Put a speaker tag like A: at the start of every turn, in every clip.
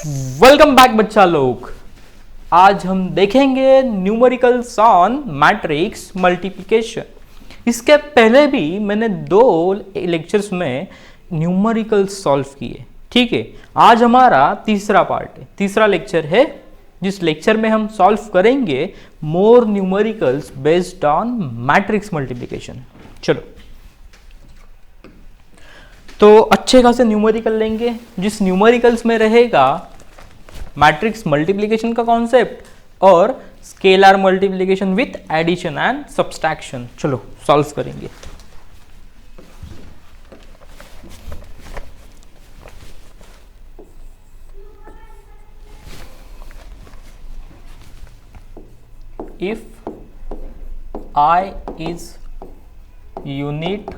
A: Welcome back बच्चा लोग। आज हम देखेंगे न्यूमेरिकल्स ऑन मैट्रिक्स मल्टीप्लिकेशन। इसके पहले भी मैंने 2 लेक्चर्स में न्यूमेरिकल्स सॉल्व किए। ठीक है, आज हमारा तीसरा पार्ट है, तीसरा लेक्चर है, जिस लेक्चर में हम सॉल्व करेंगे more numericals based on matrix multiplication. चलो, तो अच्छे खासे न्यूमेरिकल लेंगे, जिस न्यूमेरिकल्स में रहेगा मैट्रिक्स मल्टीप्लिकेशन का कॉन्सेप्ट और scalar multiplication with addition and subtraction. चलो सॉल्व करेंगे। If I is unit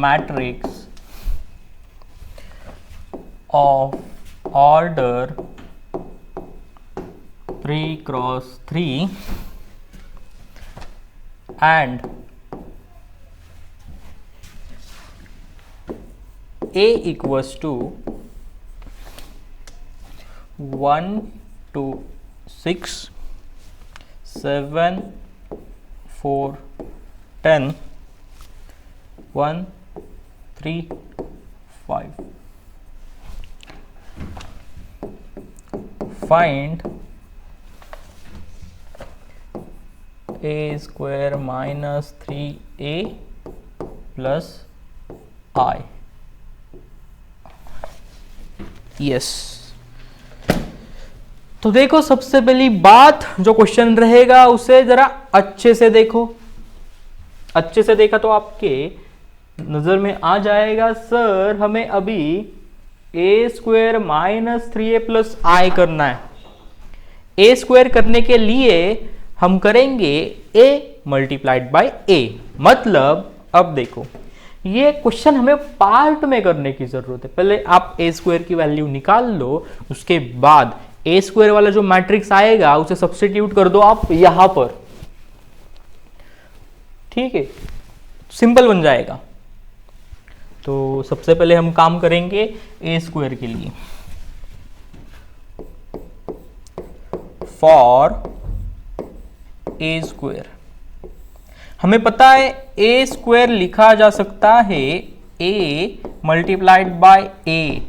A: matrix of order 3 cross 3 and A equals to 1 to 6 7 4 10 1 3 5, find a square minus 3a plus I। Yes, तो देखो, सबसे पहली बात, जो क्वेश्चन रहेगा उसे जरा अच्छे से देखो। अच्छे से देखा तो आपके नजर में आ जाएगा, सर हमें अभी ए स्क्वायर माइनस 3a प्लस आई करना है। ए स्क्वायर करने के लिए हम करेंगे a मल्टीप्लाइड बाय a। मतलब अब देखो, ये क्वेश्चन हमें पार्ट में करने की जरूरत है। पहले आप ए स्क्वायर की वैल्यू निकाल लो, उसके बाद ए स्क्वायर वाला जो मैट्रिक्स आएगा उसे सब्स्टिट्यूट कर दो आप यहां पर। ठीक है, सिंपल बन जाएगा। तो सबसे पहले हम काम करेंगे ए स्क्वायर के लिए। फॉर ए स्क्वायर हमें पता है ए स्क्वायर लिखा जा सकता है ए मल्टीप्लाइड बाय ए।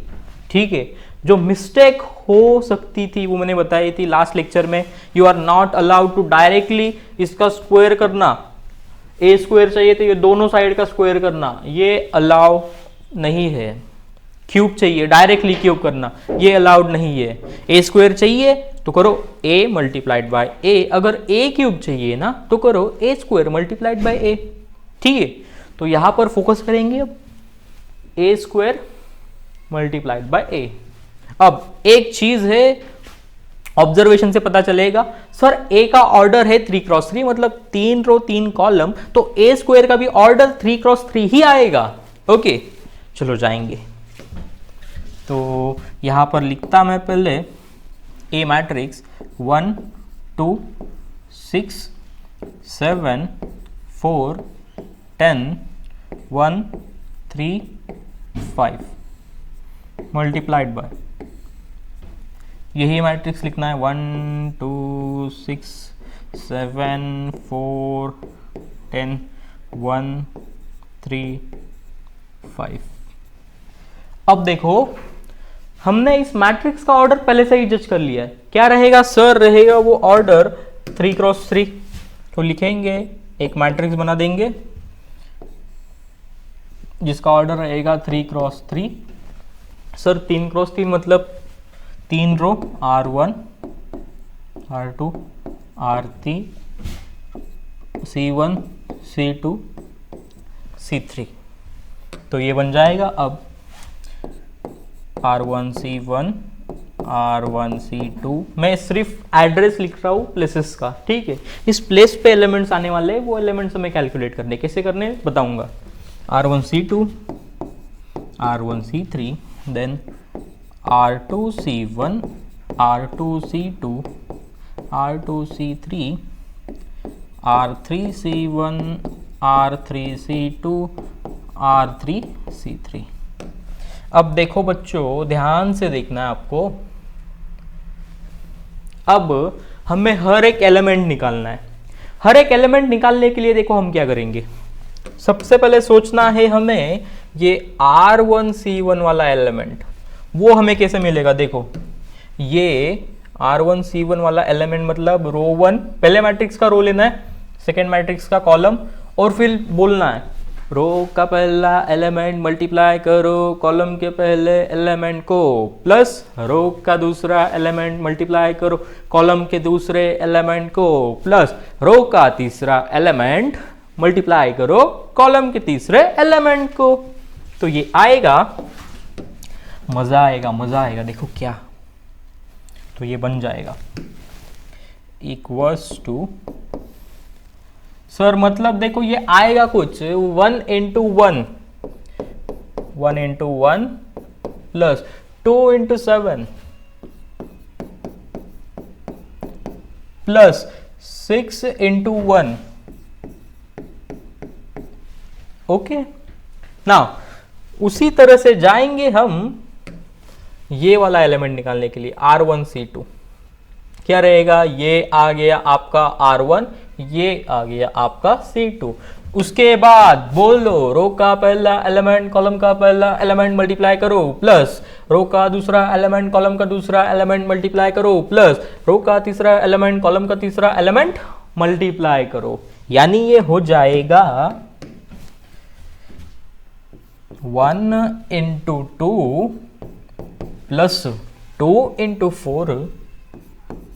A: ठीक है, जो मिस्टेक हो सकती थी वो मैंने बताई थी लास्ट लेक्चर में। You are not allowed to directly इसका स्क्वायर करना। ए स्क्वायर चाहिए तो ये दोनों साइड का स्क्वायर करना, ये अलाउ नहीं है। क्यूब चाहिए, डायरेक्टली क्यूब करना, ये अलाउड नहीं है। ए स्क्वायर चाहिए तो करो ए मल्टीप्लाइड बाय ए। अगर ए क्यूब चाहिए ना तो करो ए स्क्वायर मल्टीप्लाइड बाय ए। ठीक है, तो यहां पर फोकस करेंगे अब ए स्क्वायर मल्टीप्लाइड बाय ए। अब एक चीज है, ऑब्जर्वेशन से पता चलेगा, सर ए का ऑर्डर है 3 क्रॉस 3, मतलब 3 रो 3 कॉलम, तो ए स्क्वायर का भी ऑर्डर 3 क्रॉस 3 ही आएगा। ओके, चलो जाएंगे। तो यहां पर लिखता मैं पहले ए मैट्रिक्स 1 2 6 7 4 10 1 3 5 मल्टीप्लाइड बाय, यही मैट्रिक्स लिखना है 1 2 6 7 4 10 1 3 5। अब देखो, हमने इस मैट्रिक्स का ऑर्डर पहले से ही जज कर लिया है। क्या रहेगा सर? रहेगा वो ऑर्डर 3 क्रॉस 3। तो लिखेंगे, एक मैट्रिक्स बना देंगे जिसका ऑर्डर रहेगा 3 क्रॉस 3। सर 3 क्रॉस 3 मतलब 3 रो R1 R2 R3 C1 C2 C3। तो ये बन जाएगा अब R1 C1 R1 C2। मैं सिर्फ एड्रेस लिख रहा हूँ प्लेसेस का। ठीक है, इस प्लेस पे एलिमेंट्स आने वाले हैं, वो एलिमेंट्स हमें कैलकुलेट करने, कैसे करने बताऊंगा। R1 C2 R1 C3 then R2 C1 R2 C2 R2 C3 R3 C1 R3 C2 R3 C3। अब देखो बच्चों, ध्यान से देखना है आपको। अब हमें हर एक एलिमेंट निकालना है। हर एक एलिमेंट निकालने के लिए देखो हम क्या करेंगे। सबसे पहले सोचना है हमें ये R1C1 वाला एलिमेंट, वो हमें कैसे मिलेगा। देखो ये R1C1 वाला एलिमेंट मतलब रो 1, पहले मैट्रिक्स का रो लेना है, सेकेंड मैट्रिक्स का कॉलम, और फिर बोलना है रो का पहला एलिमेंट मल्टीप्लाई करो कॉलम के पहले एलिमेंट को, प्लस रो का दूसरा एलिमेंट मल्टीप्लाई करो कॉलम के दूसरे एलिमेंट को, प्लस रो का तीसरा एलिमेंट मल्टीप्लाई करो कॉलम के तीसरे एलिमेंट को। तो ये आएगा, मजा आएगा, मजा आएगा। देखो क्या, तो ये बन जाएगा इक्वल्स टू, सर मतलब देखो ये आएगा कुछ 1 into 1, 1 into 1 plus 2 into 7 plus 6 into 1। Okay ना, उसी तरह से जाएंगे हम ये वाला एलिमेंट निकालने के लिए R1C2। क्या रहेगा, ये आ गया आपका R1, ये आ गया आपका C2। उसके बाद बोलो रो का पहला एलिमेंट कॉलम का पहला एलिमेंट मल्टीप्लाई करो, प्लस रो का दूसरा एलिमेंट कॉलम का दूसरा एलिमेंट मल्टीप्लाई करो, प्लस रो का तीसरा एलिमेंट कॉलम का तीसरा एलिमेंट मल्टीप्लाई करो। यानी ये हो जाएगा 1 into 2 plus 2 into 4,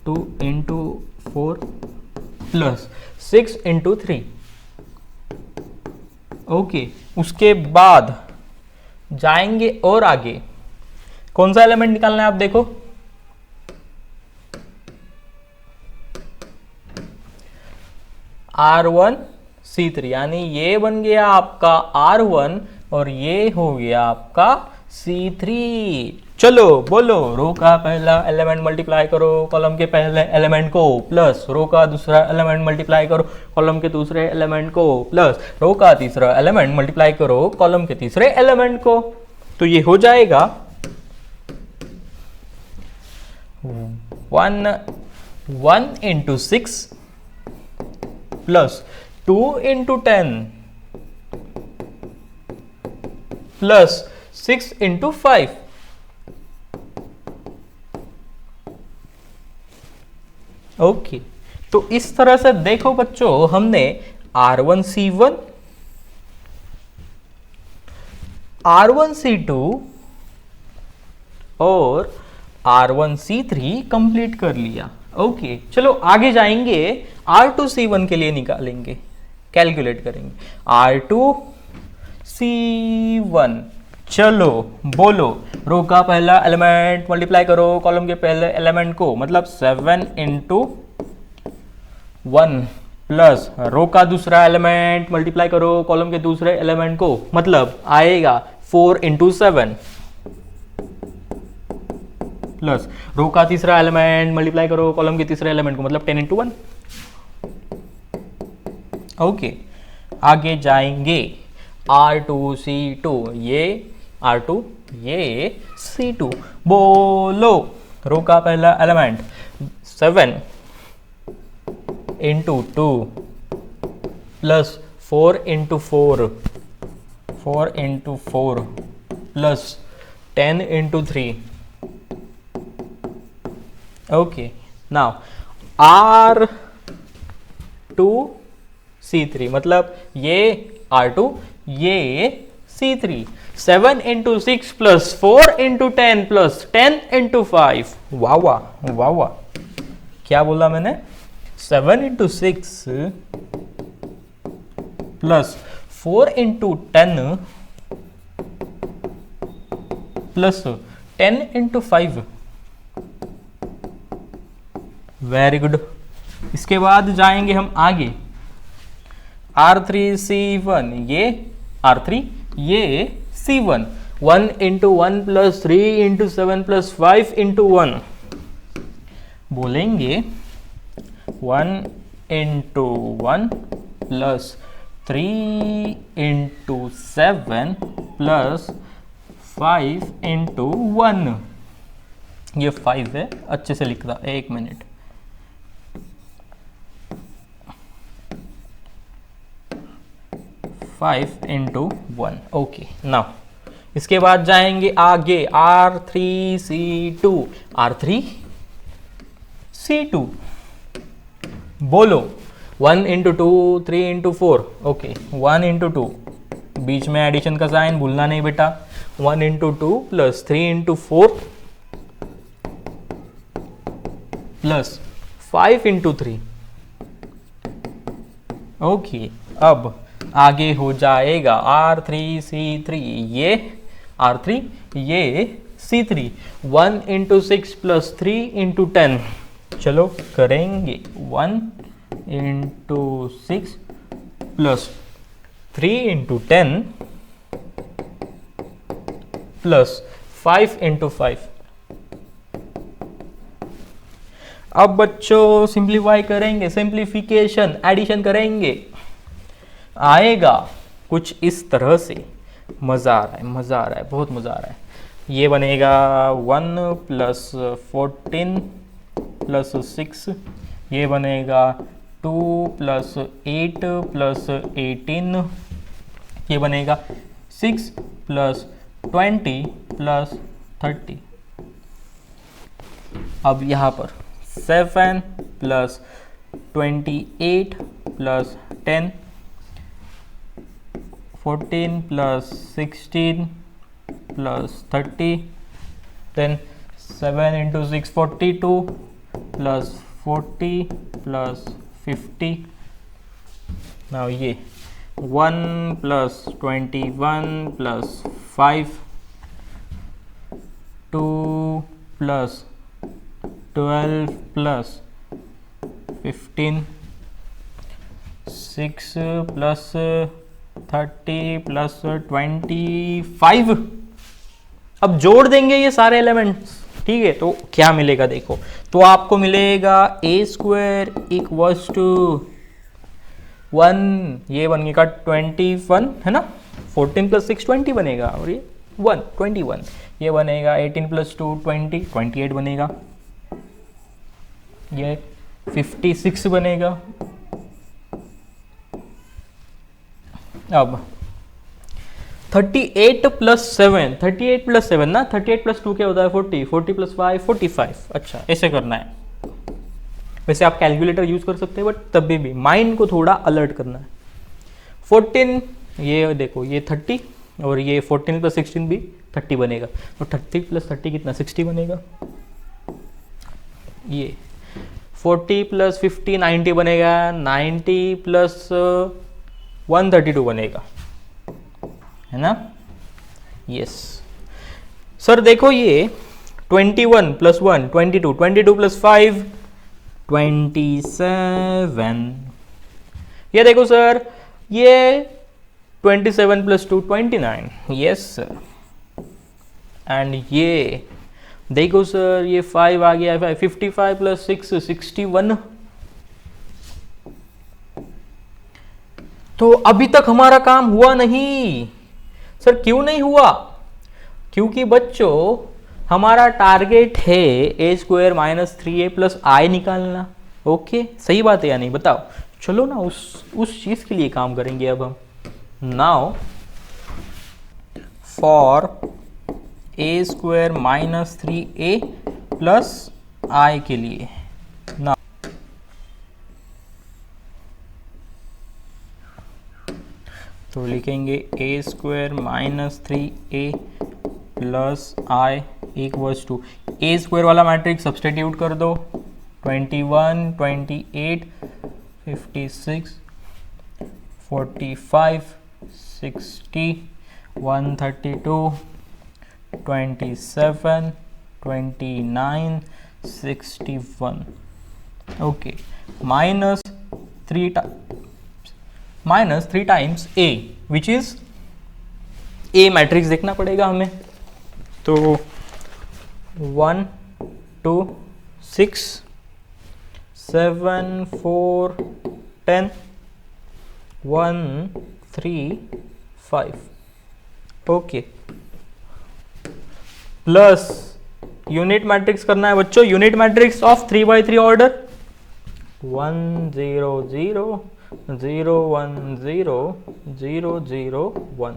A: 2 into 4 plus 6 into 3। Okay, उसके बाद जाएंगे और आगे। कौन सा एलिमेंट निकालना है आप देखो, R1C3, यानी ये बन गया आपका R1 और ये हो गया आपका C3। चलो बोलो रो का पहला एलिमेंट मल्टीप्लाई करो कॉलम के पहले एलिमेंट को, प्लस रो का दूसरा एलिमेंट मल्टीप्लाई करो कॉलम के दूसरे एलिमेंट को, प्लस रो का तीसरा एलिमेंट मल्टीप्लाई करो कॉलम के तीसरे एलिमेंट को। तो ये हो जाएगा 1 into 6 plus 2 into 10 plus 6 into 5। Okay, तो इस तरह से देखो बच्चों, हमने R1C1, R1C2 और R1C3 कंप्लीट कर लिया। ओके, चलो आगे जाएंगे, R2C1 के लिए निकालेंगे, कैलकुलेट करेंगे R2C1। चलो बोलो रो का पहला एलिमेंट मल्टीप्लाई करो कॉलम के पहले एलिमेंट को, मतलब 7 इंटू 1 प्लस रो का दूसरा एलिमेंट मल्टीप्लाई करो कॉलम के दूसरे एलिमेंट को, मतलब आएगा 4 इंटू 7 प्लस रो का तीसरा एलिमेंट मल्टीप्लाई करो कॉलम के तीसरे एलिमेंट को, मतलब 10 इंटू 1। ओके, आगे जाएंगे R2C2, ये R2 ये C2। बोलो रो का पहला element 7 into 2 plus 4 into 4, 4 into 4 plus 10 into 3। Okay, now R2C3, मतलब ये R2 ये C3। 7 into 6 plus 4 into 10 plus 10 into 5। वाह वाह वाह वाह, क्या बोला मैंने, 7 into 6 plus 4 into 10 plus 10 into 5। Very good. इसके बाद जाएंगे हम आगे, R3C1, ये R3 ये C1। 1 into 1 plus 3 into 7 plus 5 into 1। बोलेंगे 1 into 1 plus 3 into 7 plus 5 into 1, ये 5 है, अच्छे से लिख रहा, एक minute. Five into 1, okay. Now इसके बाद जाएंगे आगे, R3C2, R3C2 बोलो। 1 इंटू 2, 3 इंटू 4, ओके। 1 इंटू 2, बीच में एडिशन का साइन भूलना नहीं बेटा। 1 into 2 plus 3 into 4 plus 5 into 3, okay. अब आगे हो जाएगा R3C3, ये R3, ये C3। 1 इंटू 6 प्लस 3 इंटू 10, चलो करेंगे। 1 into 6 plus 3 into 10 plus 5 into 5। अब बच्चों सिंप्लीफाई करेंगे, सिंप्लीफिकेशन, एडिशन करेंगे, आएगा कुछ इस तरह से। मज़ा आ रहा है, मज़ा आ रहा है, बहुत मज़ा आ रहा है। ये बनेगा 1 प्लस 14 प्लस 6, ये बनेगा 2 प्लस 8 प्लस 18, ये बनेगा 6 प्लस 20 प्लस 30। अब यहाँ पर 7 plus 28 plus 10, 14 plus 16 plus 30, then 7 into 6 42 plus 40 plus 50। now ये 1 plus 21 plus 5, 2 plus 12 plus 15, 6 plus 30 plus 25। अब जोड़ देंगे ये सारे एलिमेंट्स, ठीक है। तो क्या मिलेगा देखो, तो आपको मिलेगा ए स्क्वायर इक्वल्स टू 1, ये बनेगा 21 है ना, 14 प्लस 6 20 बनेगा, और ये 1 21, ये बनेगा 18 प्लस 2 20 28 बनेगा, ये 56 बनेगा। अब 38 प्लस 7, 38 प्लस 7 ना, 38 प्लस 2 क्या होता है 40, 40 प्लस 5 45। अच्छा ऐसे करना है, वैसे आप कैलकुलेटर यूज कर सकते हैं, बट तभी भी माइंड को थोड़ा अलर्ट करना है। 14, ये देखो ये 30, और ये 14 प्लस 16 भी 30 बनेगा, तो 30 प्लस 30 कितना 60 बनेगा। ये 40 प्लस 50 90 बनेगा, 90 प्लस 132 बनेगा, है ना। यस सर, देखो ये 21 प्लस 1 22, 22 प्लस 5 27। ये देखो सर, ये 27 प्लस 2 29। Yes sir. एंड ये देखो सर, ये 5 आ गया, 55 प्लस 6 61। तो अभी तक हमारा काम हुआ नहीं सर। क्यों नहीं हुआ? क्योंकि बच्चों हमारा टारगेट है a square minus 3a plus आई निकालना। ओके, सही बात है या नहीं बताओ। चलो ना उस चीज के लिए काम करेंगे अब हम। Now for A square minus 3a plus I के लिए ना, तो लिखेंगे A square minus 3a plus I equals to, A square वाला मैट्रिक्स सब्सटीट्यूट कर दो, 21 28 56 45 60 132 27 29 61। Okay, minus 3 times a, which is a matrix देखना पड़ेगा हमें। तो 1 2 6 7 4 10 1 3 5। ओके, प्लस यूनिट मैट्रिक्स करना है बच्चों, unit matrix of 3x3 order 1 0 0 0 1 0 0 0 1।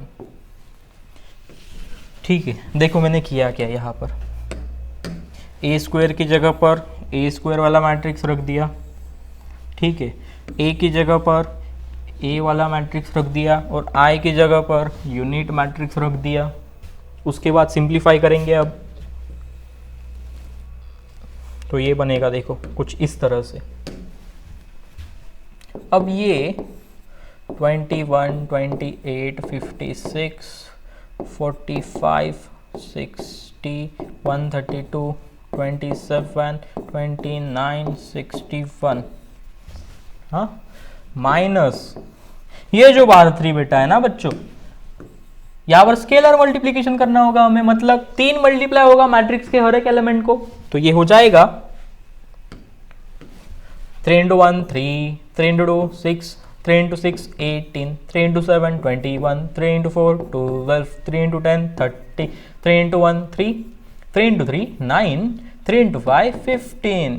A: ठीक है, देखो मैंने किया क्या यहाँ पर, ए स्क्वायर की जगह पर ए स्क्वायर वाला मैट्रिक्स रख दिया, ठीक है, ए की जगह पर ए वाला मैट्रिक्स रख दिया और आई की जगह पर यूनिट मैट्रिक्स रख दिया। उसके बाद सिंप्लीफाई करेंगे अब, तो ये बनेगा देखो कुछ इस तरह से। अब ये 21 28 56 45 60 132 27 29 61, हाँ, माइनस ये जो बाहर 3 बेटा है ना बच्चों, यहाँ पर स्केलर मल्टीप्लीकेशन करना होगा हमें, मतलब 3 मल्टीप्लाई होगा मैट्रिक्स के हर एक एलिमेंट को, तो ये हो जाएगा 3 into 1 3, 3 into 2 6, 3 into 6 18, 3 into 7 21, 3 into 4 12, 3 into 10 30, 3 into 1 3, 3 into 3 9, 3 into 5 15,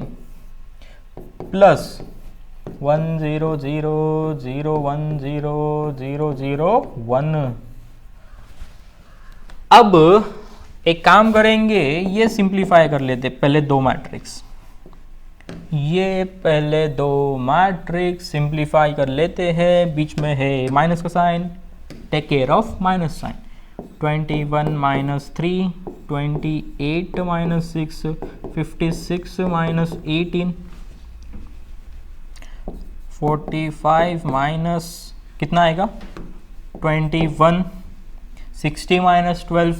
A: plus 1 0 0 0 1 0 0 0 1। अब एक काम करेंगे, ये सिंप्लीफाई कर लेते पहले दो मैट्रिक्स, ये पहले दो मैट्रिक्स सिंप्लीफाई कर लेते हैं, बीच में है माइनस का sign, take care of minus sign, 21 minus 3 28 minus 6 56 minus 18 45 minus कितना आएगा 21 60 minus 12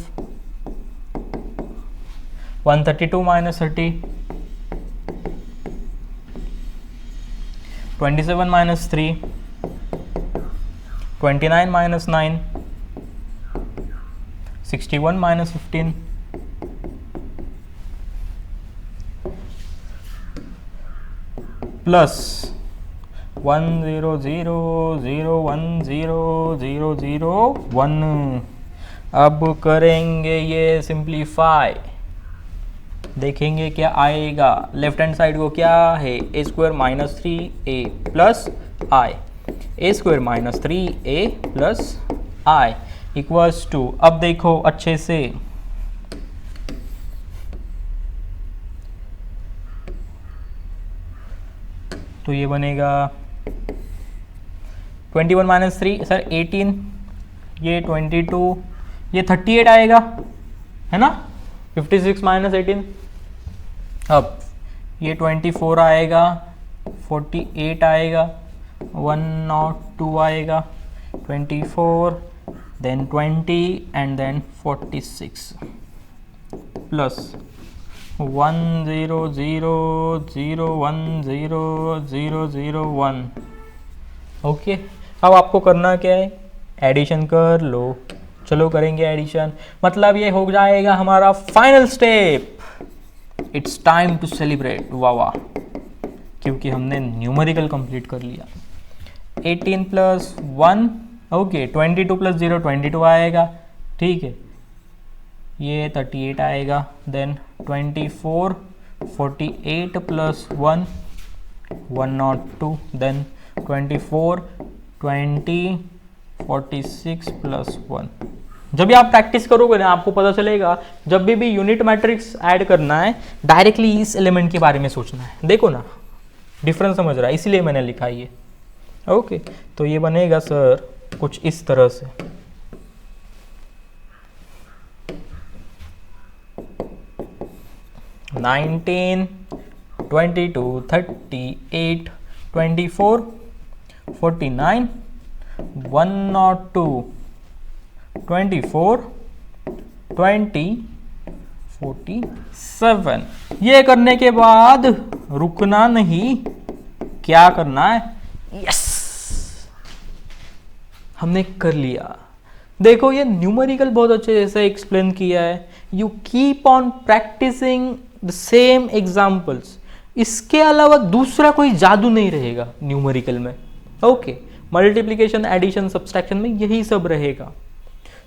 A: 132 minus 30 27 minus 3 29 minus 9 61 minus 15 plus 1 0 0 0 1 0 0 0 1। अब करेंगे ये सिंप्लीफाई, देखेंगे क्या आएगा। लेफ्ट हैंड साइड को क्या है, a square minus 3a plus i, a square minus 3a plus I equals to, अब देखो अच्छे से, तो ये बनेगा 21 माइनस 3 सर 18, ये 22, ये 38 आएगा है ना, 56 माइनस 18, अब ये 24 आएगा, 48 आएगा, 102 आएगा, 24 then 20 and then 46 plus 1 0 0 0 1 0 0 0 1। Okay, अब आपको करना क्या है, एडिशन कर लो। चलो करेंगे एडिशन, मतलब ये हो जाएगा हमारा final step. It's time to celebrate, वाह वाह, क्योंकि हमने न्यूमेरिकल कंप्लीट कर लिया। 18 प्लस 1 ओके, 22 प्लस 0 22 आएगा, ठीक है, ये 38 आएगा, देन 24 48 प्लस 1 102, देन 24 20 46 प्लस 1। जब भी आप प्रैक्टिस करोगे ना आपको पता चलेगा, जब भी यूनिट मैट्रिक्स ऐड करना है डायरेक्टली इस एलिमेंट के बारे में सोचना है। देखो ना डिफरेंस समझ रहा है, इसीलिए मैंने लिखा ये। ओके, तो ये बनेगा सर कुछ इस तरह से, नाइनटीन 22 38 24 49 102 24 20 47। ये करने के बाद रुकना नहीं, क्या करना है, यस हमने कर लिया। देखो ये न्यूमेरिकल बहुत अच्छे से एक्सप्लेन किया है। You keep on practicing the same examples, इसके अलावा दूसरा कोई जादू नहीं रहेगा न्यूमेरिकल में। ओके, मल्टीप्लिकेशन एडिशन सब्सट्रैक्शन में यही सब रहेगा।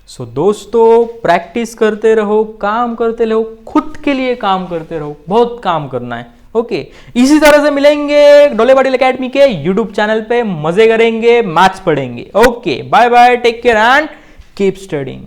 A: सो दोस्तों प्रैक्टिस करते रहो, काम करते रहो, खुद के लिए काम करते रहो, बहुत काम करना है। ओके, इसी तरह से मिलेंगे डोले पाटिल एकेडमी के यूट्यूब चैनल पे, मजे करेंगे, मैथ्स पढ़ेंगे। Okay, bye bye, take care and keep studying.